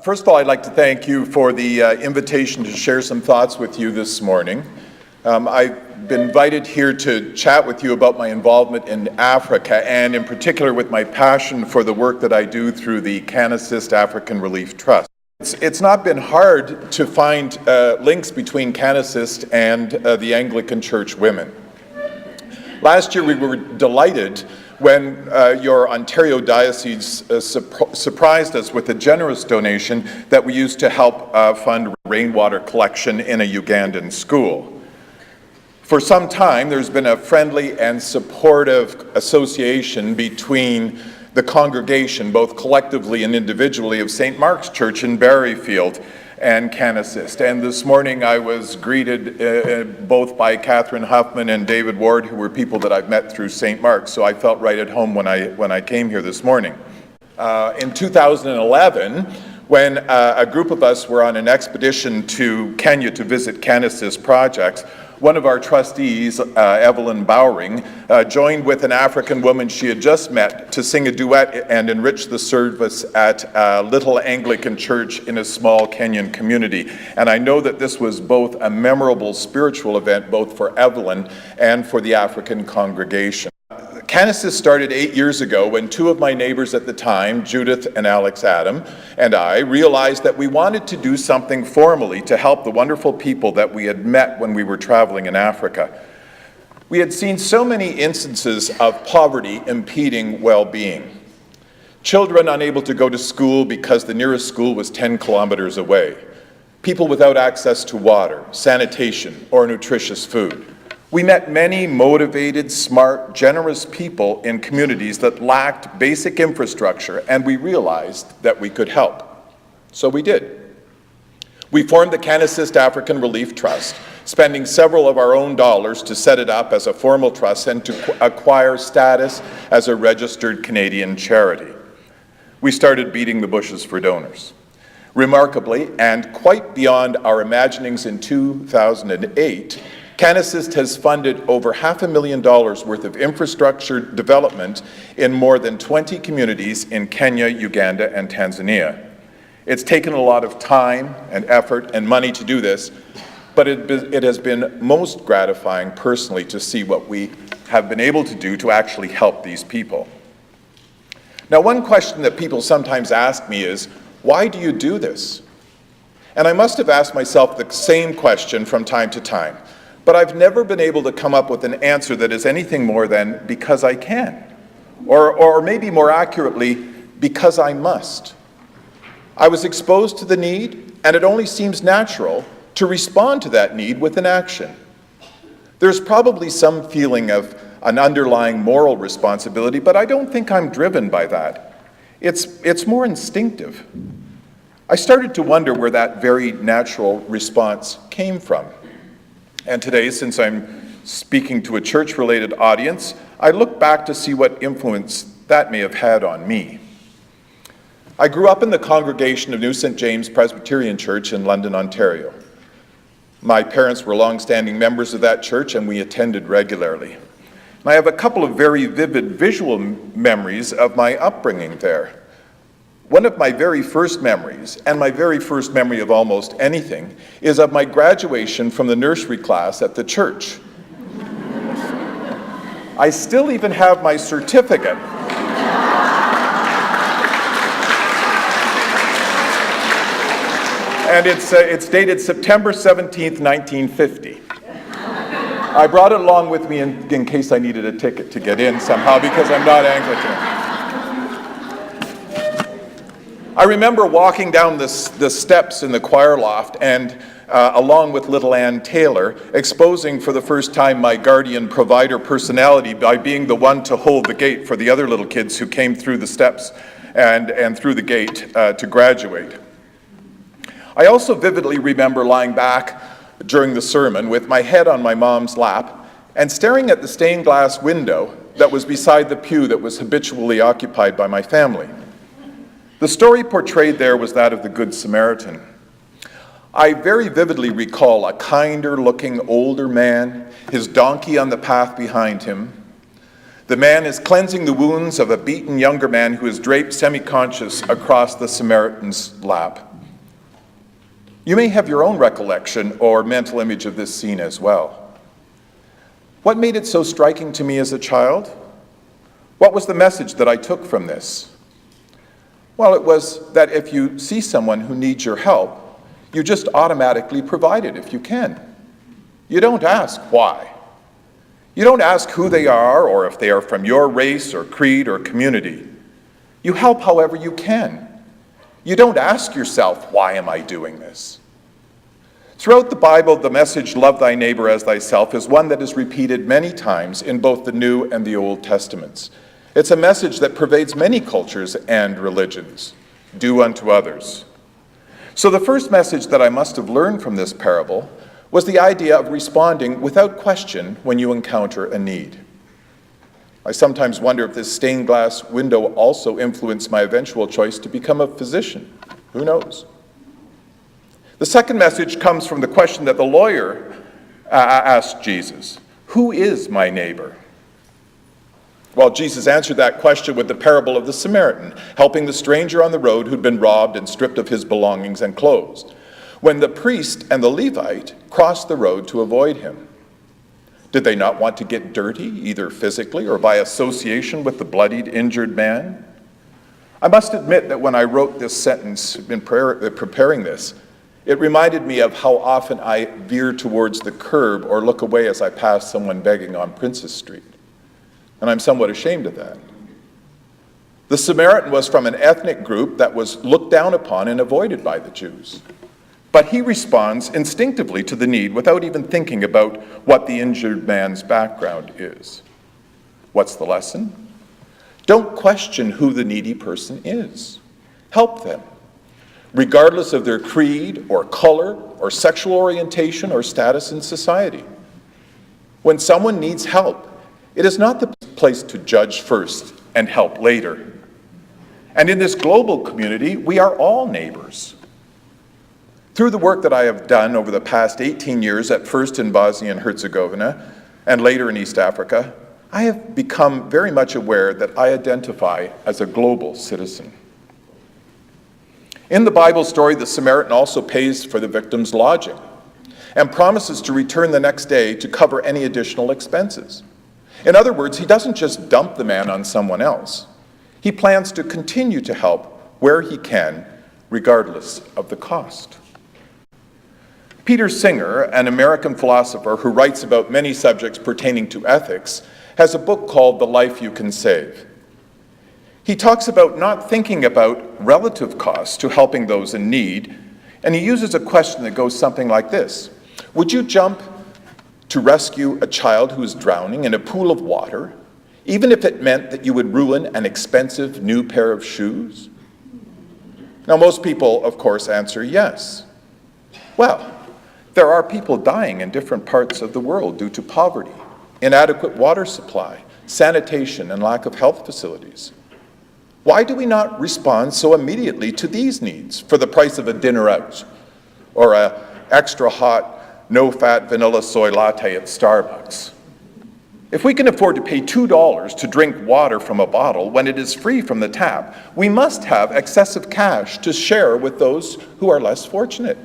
First of all, I'd like to thank you for the invitation to share some thoughts with you this morning. I've been invited here to chat with you about my involvement in Africa, and in particular with my passion for the work that I do through the CanAssist African Relief Trust. It's not been hard to find links between CanAssist and the Anglican Church women. Last year we were delighted when your Ontario Diocese surprised us with a generous donation that we used to help fund rainwater collection in a Ugandan school. For some time, there's been a friendly and supportive association between the congregation, both collectively and individually, of St. Mark's Church in Barriefield and CanAssist. And this morning I was greeted both by Catherine Huffman and David Ward, who were people that I've met through St. Mark's, so I felt right at home when I came here this morning. In 2011, when a group of us were on an expedition to Kenya to visit CanAssist projects, one of our trustees, Evelyn Bowring, joined with an African woman she had just met to sing a duet and enrich the service at a little Anglican church in a small Kenyan community. And I know that this was both a memorable spiritual event, both for Evelyn and for the African congregation. CanAssist started 8 years ago when two of my neighbors at the time, Judith and Alex Adam, and I realized that we wanted to do something formally to help the wonderful people that we had met when we were traveling in Africa. We had seen so many instances of poverty impeding well-being. Children unable to go to school because the nearest school was 10 kilometers away. People without access to water, sanitation, or nutritious food. We met many motivated, smart, generous people in communities that lacked basic infrastructure, and we realized that we could help. So we did. We formed the CanAssist African Relief Trust, spending several of our own dollars to set it up as a formal trust and to acquire status as a registered Canadian charity. We started beating the bushes for donors. Remarkably, and quite beyond our imaginings in 2008, CanAssist has funded over $500,000 worth of infrastructure development in more than 20 communities in Kenya, Uganda, and Tanzania. It's taken a lot of time and effort and money to do this, but it has been most gratifying personally to see what we have been able to do to actually help these people. Now, one question that people sometimes ask me is, why do you do this? And I must have asked myself the same question from time to time. But I've never been able to come up with an answer that is anything more than because I can, or maybe more accurately, because I must. I was exposed to the need, and it only seems natural to respond to that need with an action. There's probably some feeling of an underlying moral responsibility, but I don't think I'm driven by that. It's more instinctive. I started to wonder where that very natural response came from. And today, since I'm speaking to a church-related audience, I look back to see what influence that may have had on me. I grew up in the congregation of New St. James Presbyterian Church in London, Ontario. My parents were long-standing members of that church, and we attended regularly. And I have a couple of very vivid visual memories of my upbringing there. One of my very first memories, and my very first memory of almost anything, is of my graduation from the nursery class at the church. I still even have my certificate. And it's dated September 17th, 1950. I brought it along with me in case I needed a ticket to get in somehow, because I'm not Anglican. I remember walking down the steps in the choir loft and along with little Ann Taylor, exposing for the first time my guardian provider personality by being the one to hold the gate for the other little kids who came through the steps and through the gate to graduate. I also vividly remember lying back during the sermon with my head on my mom's lap and staring at the stained glass window that was beside the pew that was habitually occupied by my family. The story portrayed there was that of the Good Samaritan. I very vividly recall a kinder-looking older man, his donkey on the path behind him, The man is cleansing the wounds of a beaten younger man who is draped semi-conscious across the Samaritan's lap. You may have your own recollection or mental image of this scene as well. What made it so striking to me as a child? What was the message that I took from this? Well, it was that if you see someone who needs your help, you just automatically provide it if you can. You don't ask why. You don't ask who they are or if they are from your race or creed or community. You help however you can. You don't ask yourself, why am I doing this? Throughout the Bible, the message, love thy neighbor as thyself, is one that is repeated many times in both the New and the Old Testaments. It's a message that pervades many cultures and religions. Do unto others. So the first message that I must have learned from this parable was the idea of responding without question when you encounter a need. I sometimes wonder if this stained glass window also influenced my eventual choice to become a physician. Who knows? The second message comes from the question that the lawyer asked Jesus. Who is my neighbor? Well, Jesus answered that question with the parable of the Samaritan, helping the stranger on the road who'd been robbed and stripped of his belongings and clothes, when the priest and the Levite crossed the road to avoid him. Did they not want to get dirty, either physically or by association with the bloodied, injured man? I must admit that when I wrote this sentence in preparing this, it reminded me of how often I veer towards the curb or look away as I pass someone begging on Princess Street. And I'm somewhat ashamed of that. The Samaritan was from an ethnic group that was looked down upon and avoided by the Jews. But he responds instinctively to the need without even thinking about what the injured man's background is. What's the lesson? Don't question who the needy person is. Help them, regardless of their creed or color or sexual orientation or status in society. When someone needs help, it is not the place to judge first and help later. And in this global community, we are all neighbors. Through the work that I have done over the past 18 years, at first in Bosnia and Herzegovina and later in East Africa, I have become very much aware that I identify as a global citizen. In the Bible story, the Samaritan also pays for the victim's lodging and promises to return the next day to cover any additional expenses. In other words, he doesn't just dump the man on someone else. He plans to continue to help where he can, regardless of the cost. Peter Singer, an American philosopher who writes about many subjects pertaining to ethics, has a book called The Life You Can Save. He talks about not thinking about relative costs to helping those in need, and he uses a question that goes something like this. Would you jump to rescue a child who is drowning in a pool of water, even if it meant that you would ruin an expensive new pair of shoes? Now, most people, of course, answer yes. Well, there are people dying in different parts of the world due to poverty, inadequate water supply, sanitation, and lack of health facilities. Why do we not respond so immediately to these needs for the price of a dinner out or an extra hot, no-fat vanilla soy latte at Starbucks? If we can afford to pay $2 to drink water from a bottle when it is free from the tap, we must have excessive cash to share with those who are less fortunate.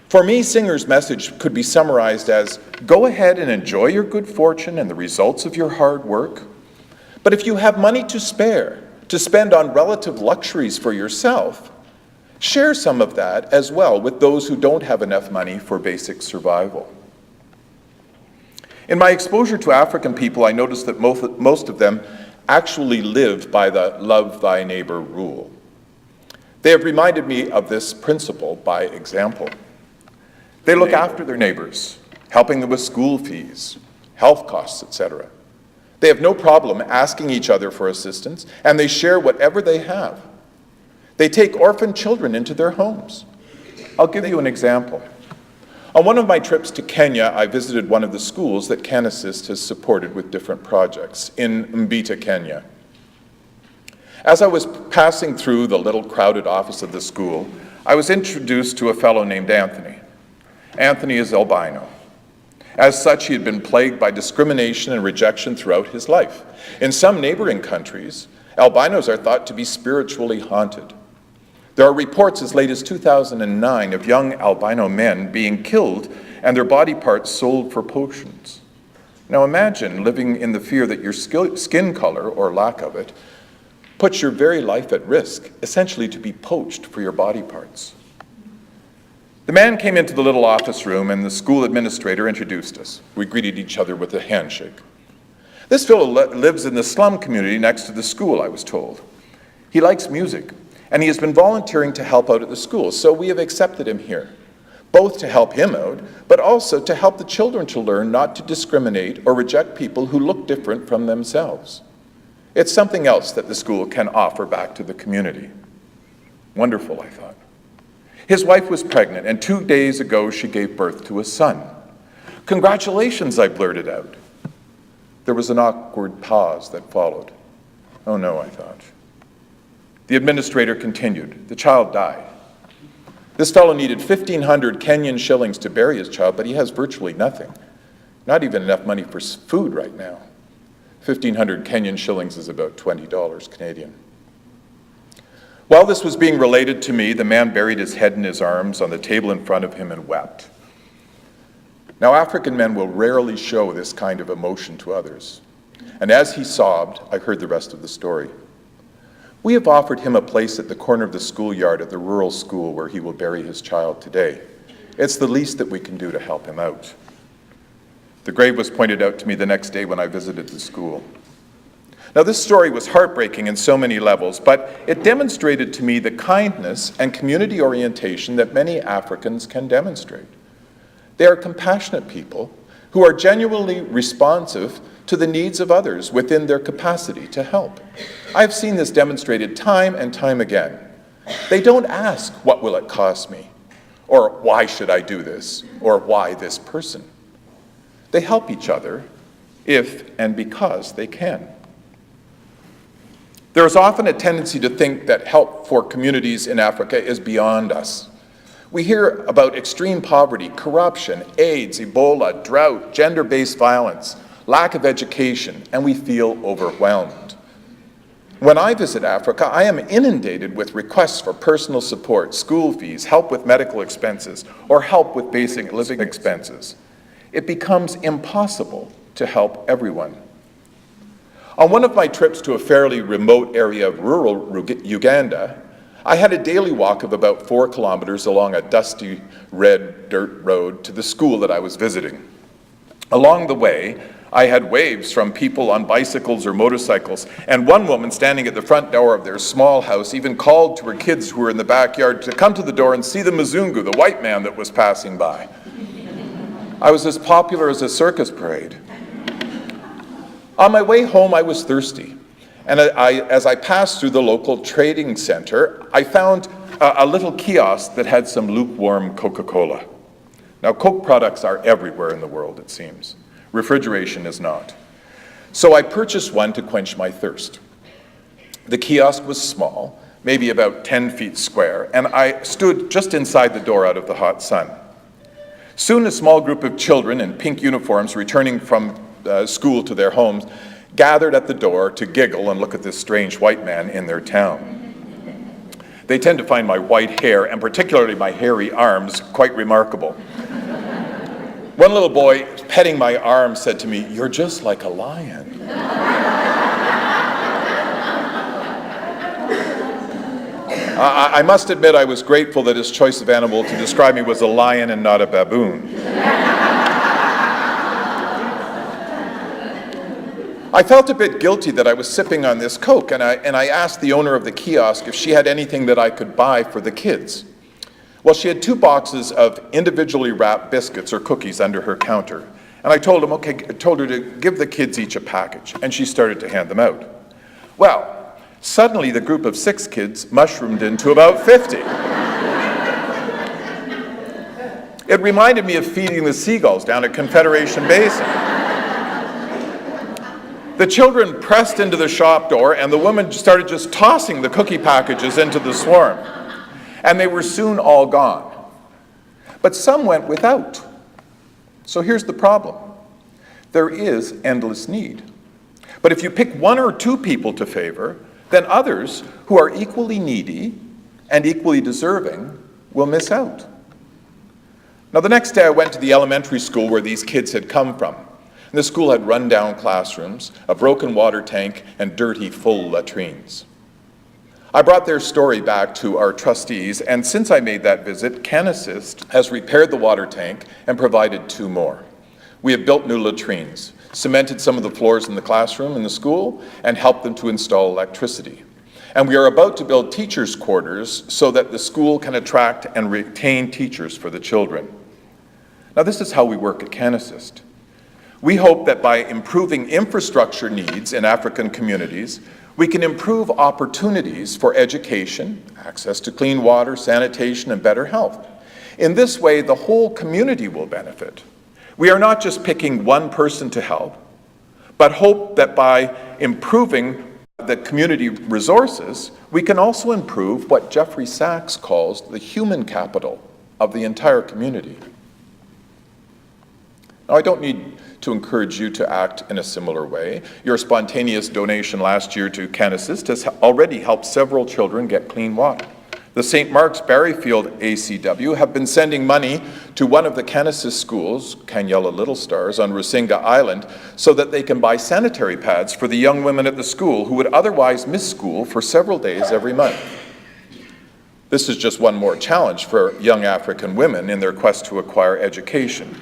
For me, Singer's message could be summarized as, go ahead and enjoy your good fortune and the results of your hard work. But if you have money to spare, to spend on relative luxuries for yourself, share some of that as well with those who don't have enough money for basic survival. In my exposure to African people, I noticed that most of them actually live by the love thy neighbor rule. They have reminded me of this principle by example. They look after their neighbors, helping them with school fees, health costs, etc. They have no problem asking each other for assistance, and they share whatever they have. They take orphan children into their homes. I'll give you an example. On one of my trips to Kenya, I visited one of the schools that CanAssist has supported with different projects in Mbita, Kenya. As I was passing through the little crowded office of the school, I was introduced to a fellow named Anthony. Anthony is albino. As such, he had been plagued by discrimination and rejection throughout his life. In some neighboring countries, albinos are thought to be spiritually haunted. There are reports as late as 2009 of young albino men being killed and their body parts sold for potions. Now imagine living in the fear that your skin color, or lack of it, puts your very life at risk, essentially to be poached for your body parts. The man came into the little office room and the school administrator introduced us. We greeted each other with a handshake. This fellow lives in the slum community next to the school, I was told. He likes music, and he has been volunteering to help out at the school, so we have accepted him here, both to help him out, but also to help the children to learn not to discriminate or reject people who look different from themselves. It's something else that the school can offer back to the community. Wonderful, I thought. His wife was pregnant, and 2 days ago she gave birth to a son. Congratulations, I blurted out. There was an awkward pause that followed. Oh no, I thought. The administrator continued. The child died. This fellow needed 1,500 Kenyan shillings to bury his child, but he has virtually nothing. Not even enough money for food right now. 1,500 Kenyan shillings is about $20 Canadian. While this was being related to me, the man buried his head in his arms on the table in front of him and wept. Now, African men will rarely show this kind of emotion to others. And as he sobbed, I heard the rest of the story. We have offered him a place at the corner of the schoolyard at the rural school where he will bury his child today. It's the least that we can do to help him out. The grave was pointed out to me the next day when I visited the school. Now, this story was heartbreaking in so many levels, but it demonstrated to me the kindness and community orientation that many Africans can demonstrate. They are compassionate people who are genuinely responsive to the needs of others within their capacity to help. I've seen this demonstrated time and time again. They don't ask, what will it cost me? Or why should I do this? Or why this person? They help each other if and because they can. There is often a tendency to think that help for communities in Africa is beyond us. We hear about extreme poverty, corruption, AIDS, Ebola, drought, gender-based violence, lack of education, and we feel overwhelmed. When I visit Africa, I am inundated with requests for personal support, school fees, help with medical expenses, or help with basic living expenses. It becomes impossible to help everyone. On one of my trips to a fairly remote area of rural Uganda, I had a daily walk of about 4 kilometers along a dusty red dirt road to the school that I was visiting. Along the way, I had waves from people on bicycles or motorcycles, and one woman standing at the front door of their small house even called to her kids who were in the backyard to come to the door and see the Mzungu, the white man that was passing by. I was as popular as a circus parade. On my way home, I was thirsty, and as I passed through the local trading center, I found a little kiosk that had some lukewarm Coca-Cola. Now, Coke products are everywhere in the world, it seems. Refrigeration is not. So I purchased one to quench my thirst. The kiosk was small, maybe about 10 feet square, and I stood just inside the door out of the hot sun. Soon a small group of children in pink uniforms returning from school to their homes gathered at the door to giggle and look at this strange white man in their town. They tend to find my white hair, and particularly my hairy arms, quite remarkable. One little boy, petting my arm, said to me, "You're just like a lion." I must admit I was grateful that his choice of animal to describe me was a lion and not a baboon. I felt a bit guilty that I was sipping on this Coke, and I asked the owner of the kiosk if she had anything that I could buy for the kids. Well, she had 2 boxes of individually wrapped biscuits or cookies under her counter. And I told her to give the kids each a package, and she started to hand them out. Well, suddenly the group of 6 kids mushroomed into about 50. It reminded me of feeding the seagulls down at Confederation Basin. The children pressed into the shop door, and the woman started just tossing the cookie packages into the swarm. And they were soon all gone. But some went without. So here's the problem. There is endless need. But if you pick one or two people to favor, then others who are equally needy and equally deserving will miss out. Now, the next day I went to the elementary school where these kids had come from. And the school had run-down classrooms, a broken water tank, and dirty, full latrines. I brought their story back to our trustees, and since I made that visit, CanAssist has repaired the water tank and provided 2 more. We have built new latrines, cemented some of the floors in the classroom in the school, and helped them to install electricity. And we are about to build teachers' quarters so that the school can attract and retain teachers for the children. Now, this is how we work at CanAssist. We hope that by improving infrastructure needs in African communities, we can improve opportunities for education, access to clean water, sanitation, and better health. In this way, the whole community will benefit. We are not just picking one person to help, but hope that by improving the community resources, we can also improve what Jeffrey Sachs calls the human capital of the entire community. Now, I don't need to encourage you to act in a similar way. Your spontaneous donation last year to CanAssist has already helped several children get clean water. The St. Mark's Barryfield ACW have been sending money to one of the CanAssist schools, Kanyella Little Stars, on Rusinga Island, so that they can buy sanitary pads for the young women at the school who would otherwise miss school for several days every month. This is just one more challenge for young African women in their quest to acquire education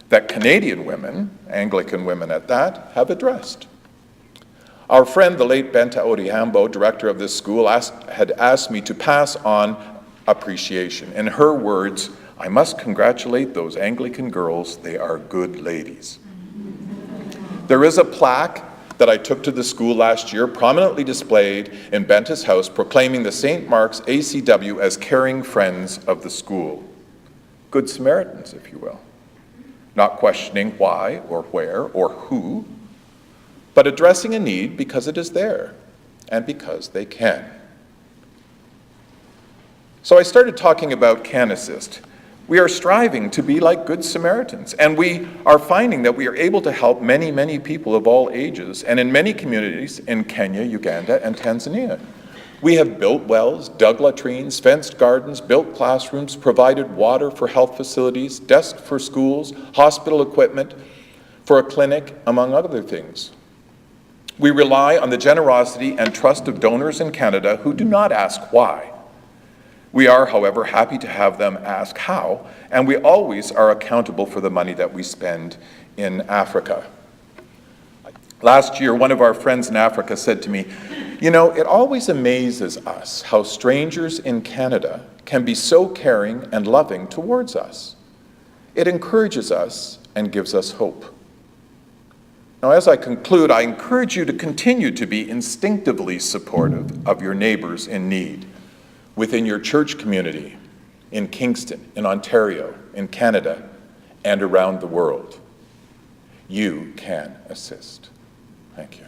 that Canadian women, Anglican women at that, have addressed. Our friend, the late Benta Odihambo, director of this school, had asked me to pass on appreciation. In her words, "I must congratulate those Anglican girls, they are good ladies." There is a plaque that I took to the school last year, prominently displayed in Benta's house, proclaiming the St. Mark's ACW as caring friends of the school. Good Samaritans, if you will. Not questioning why or where or who, but addressing a need because it is there and because they can. So I started talking about CanAssist. We are striving to be like Good Samaritans, and we are finding that we are able to help many, many people of all ages and in many communities in Kenya, Uganda, and Tanzania. We have built wells, dug latrines, fenced gardens, built classrooms, provided water for health facilities, desks for schools, hospital equipment for a clinic, among other things. We rely on the generosity and trust of donors in Canada who do not ask why. We are, however, happy to have them ask how, and we always are accountable for the money that we spend in Africa. Last year, one of our friends in Africa said to me, "You know, it always amazes us how strangers in Canada can be so caring and loving towards us. It encourages us and gives us hope." Now, as I conclude, I encourage you to continue to be instinctively supportive of your neighbors in need within your church community, in Kingston, in Ontario, in Canada, and around the world. You can assist. Thank you.